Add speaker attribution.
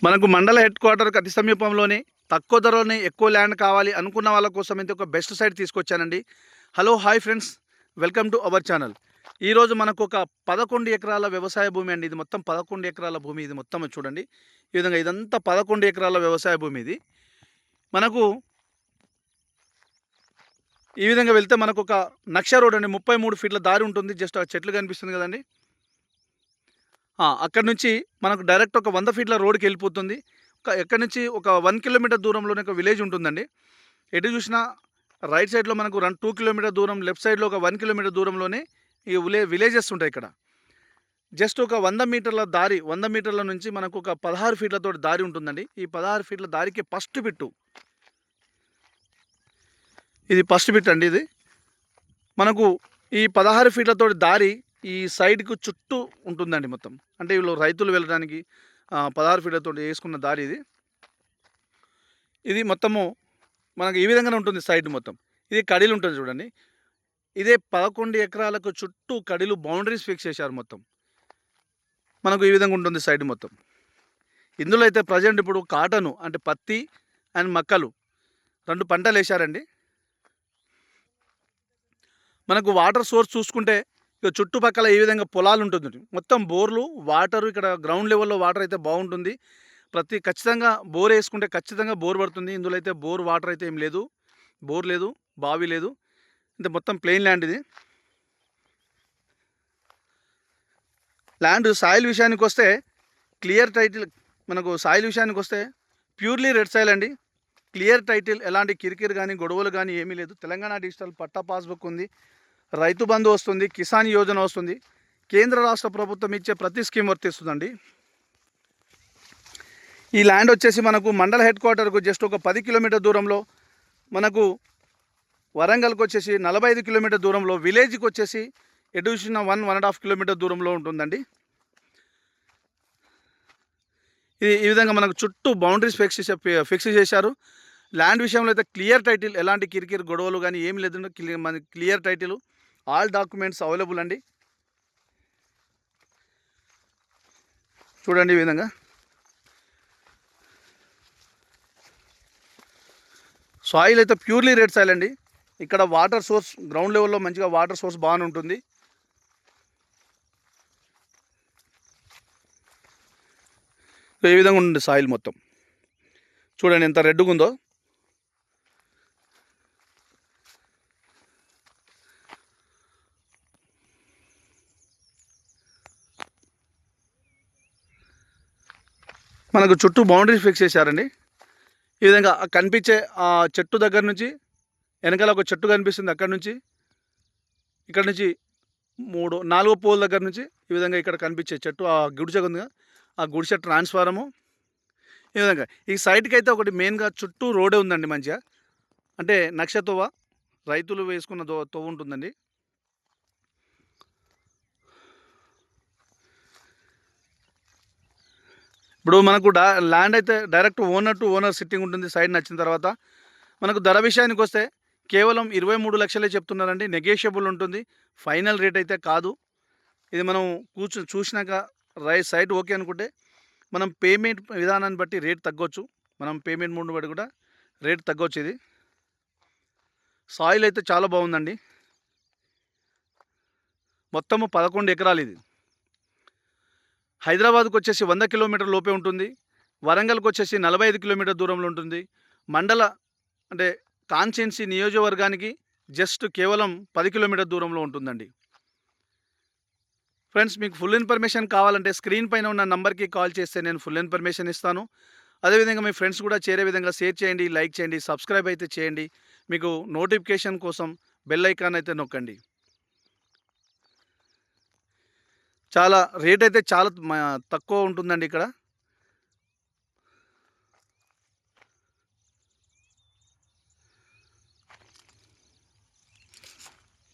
Speaker 1: మనకు మండల హెడ్ క్వార్టర్కి అతి సమీపంలోనే తక్కువ ధరలోనే ఎక్కువ ల్యాండ్ కావాలి అనుకున్న వాళ్ళ కోసం అయితే ఒక బెస్ట్ సైట్ తీసుకొచ్చానండి. Hello hi friends, welcome to our channel. ఈరోజు మనకు ఒక 11 ఎకరాల వ్యవసాయ భూమి అండి. ఇది మొత్తం 11 ఎకరాల భూమి. ఇది మొత్తం చూడండి, ఈ విధంగా ఇదంతా 11 ఎకరాల వ్యవసాయ భూమి. ఇది మనకు ఈ విధంగా వెళ్తే మనకు ఒక నక్ష రోడ్ అండి, 33 ఫీట్ల దారి ఉంటుంది. జస్ట్ ఆ చెట్లు కనిపిస్తుంది కదండి, అక్కడి నుంచి మనకు డైరెక్ట్ ఒక 100 ఫీట్ల రోడ్కి వెళ్ళిపోతుంది. ఎక్కడి నుంచి ఒక 1 కిలోమీటర్ దూరంలోనే ఒక విలేజ్ ఉంటుందండి. ఎటు చూసినా రైట్ సైడ్లో మనకు 2 కిలోమీటర్ దూరం, లెఫ్ట్ సైడ్లో ఒక 1 కిలోమీటర్ దూరంలోనే ఈ విలేజెస్ ఉంటాయి. ఇక్కడ జస్ట్ ఒక 100 మీటర్ల దారి, 100 మీటర్ల నుంచి మనకు ఒక 16 ఫీట్లతో దారి ఉంటుందండి. ఈ 16 ఫీట్ల దారికి ఫస్ట్ బిట్టు, ఇది ఫస్ట్ బిట్ అండి. ఇది మనకు ఈ 16 ఫీట్లతో దారి ఈ సైడ్కు చుట్టూ ఉంటుందండి మొత్తం. అంటే వీళ్ళు రైతులు వెళ్ళడానికి 16 ఫీట్లతో వేసుకున్న దారి ఇది. ఇది మొత్తము మనకు ఈ విధంగానే ఉంటుంది. సైడ్ మొత్తం ఇది కడీలు ఉంటుంది చూడండి. ఇదే 11 ఎకరాలకు చుట్టూ కడీలు బౌండరీస్ ఫిక్స్ చేశారు మొత్తం. మనకు ఈ విధంగా ఉంటుంది సైడ్ మొత్తం. ఇందులో అయితే ప్రజెంట్ ఇప్పుడు కాటను అంటే పత్తి అండ్ మక్కలు 2 పంటలు వేశారండి. మనకు వాటర్ సోర్స్ చూసుకుంటే ఇక చుట్టుపక్కల ఈ విధంగా పొలాలు ఉంటుంది, మొత్తం బోర్లు, వాటరు. ఇక్కడ గ్రౌండ్ లెవెల్లో వాటర్ అయితే బాగుంటుంది. ఖచ్చితంగా బోర్ వేసుకుంటే ఖచ్చితంగా బోర్ పడుతుంది. ఇందులో అయితే బోర్ వాటర్ అయితే ఏం లేదు, బోర్ లేదు, బావి లేదు. అంటే మొత్తం ప్లెయిన్ ల్యాండ్ ఇది. ల్యాండ్ సాయిల్ విషయానికి వస్తే క్లియర్ టైటిల్. మనకు సాయిల్ విషయానికి వస్తే ప్యూర్లీ రెడ్ సాయిల్ అండి, క్లియర్ టైటిల్. ఎలాంటి కిరికిరి కానీ గొడవలు కానీ ఏమీ లేదు. తెలంగాణ డిజిటల్ పట్టా పాస్బుక్ ఉంది, రైతు బంధు వస్తుంది, కిసాన్ యోజన వస్తుంది. కేంద్ర రాష్ట్ర ప్రభుత్వం ఇచ్చే ప్రతి స్కీమ్ వర్తిస్తుందండి. ఈ ల్యాండ్ వచ్చేసి మనకు మండల హెడ్ క్వార్టర్కు జస్ట్ ఒక 10 కిలోమీటర్ దూరంలో, మనకు వరంగల్కి వచ్చేసి 45 కిలోమీటర్ దూరంలో, విలేజ్కి వచ్చేసి ఎటు చూసిన 1.5 కిలోమీటర్ దూరంలో ఉంటుందండి. ఇది ఈ విధంగా మనకు చుట్టూ బౌండరీస్ ఫిక్స్ చేశారు. ల్యాండ్ విషయంలో అయితే క్లియర్ టైటిల్, ఎలాంటి కిరికిరి గొడవలు కానీ ఏమి లేదండి. మనకి clear title, all documents available అండి. చూడండి ఈ విధంగా సాయిల్ అయితే ప్యూర్లీ రెడ్ సాయిల్ అండి. ఇక్కడ వాటర్ సోర్స్ గ్రౌండ్ లెవెల్లో మంచిగా వాటర్ సోర్స్ బాగానే ఉంటుంది. ఈ విధంగా ఉంటుంది సాయిల్ మొత్తం. చూడండి ఎంత రెడ్గా ఉందో. మనకు చుట్టూ బౌండరీస్ ఫిక్స్ చేశారండి. ఈ విధంగా కనిపించే ఆ చెట్టు దగ్గర నుంచి వెనకాల ఒక చెట్టు కనిపిస్తుంది. అక్కడి నుంచి ఇక్కడ నుంచి 4 పోల్ దగ్గర నుంచి ఈ విధంగా ఇక్కడ కనిపించే చెట్టు, ఆ గుడిసె ఉందిగా, ఆ గుడిసె ట్రాన్స్ఫారము. ఈ విధంగా ఈ సైట్కి అయితే ఒకటి మెయిన్గా చుట్టూ రోడే ఉందండి మంచిగా. అంటే నక్ష తోవ, రైతులు వేసుకున్న తోవ ఉంటుందండి. ఇప్పుడు మనకు ల్యాండ్ అయితే direct owner to owner sitting ఉంటుంది. సైడ్ నచ్చిన తర్వాత మనకు ధర విషయానికి వస్తే కేవలం 23 లక్షలే చెప్తున్నారండి. నెగోషియబుల్ ఉంటుంది, ఫైనల్ రేట్ అయితే కాదు. ఇది మనం చూసినాక సైట్ ఓకే అనుకుంటే మనం పేమెంట్ విధానాన్ని బట్టి రేట్ తగ్గొచ్చు. మనం పేమెంట్ మూడ్ని బట్టి కూడా రేట్ తగ్గొచ్చు. ఇది సాయిల్ అయితే చాలా బాగుందండి. మొత్తము 11 ఎకరాలు. ఇది హైదరాబాద్కు వచ్చేసి 100 కిలోమీటర్ లోపే ఉంటుంది. వరంగల్కి వచ్చేసి 45 కిలోమీటర్ దూరంలో ఉంటుంది. మండల అంటే కాన్స్టిట్యున్సీ నియోజకవర్గానికి జస్ట్ కేవలం 10 కిలోమీటర్ దూరంలో ఉంటుందండి. ఫ్రెండ్స్, మీకు ఫుల్ ఇన్ఫర్మేషన్ కావాలంటే స్క్రీన్ పైన ఉన్న నంబర్కి కాల్ చేస్తే నేను ఫుల్ ఇన్ఫర్మేషన్ ఇస్తాను. అదేవిధంగా మీ ఫ్రెండ్స్ కూడా చేరే విధంగా షేర్ చేయండి, లైక్ చేయండి, సబ్స్క్రైబ్ అయితే చేయండి. మీకు నోటిఫికేషన్ కోసం బెల్ ఐకాన్ అయితే నొక్కండి. చాలా రేట్ అయితే చాలా తక్కువ ఉంటుందండి ఇక్కడ.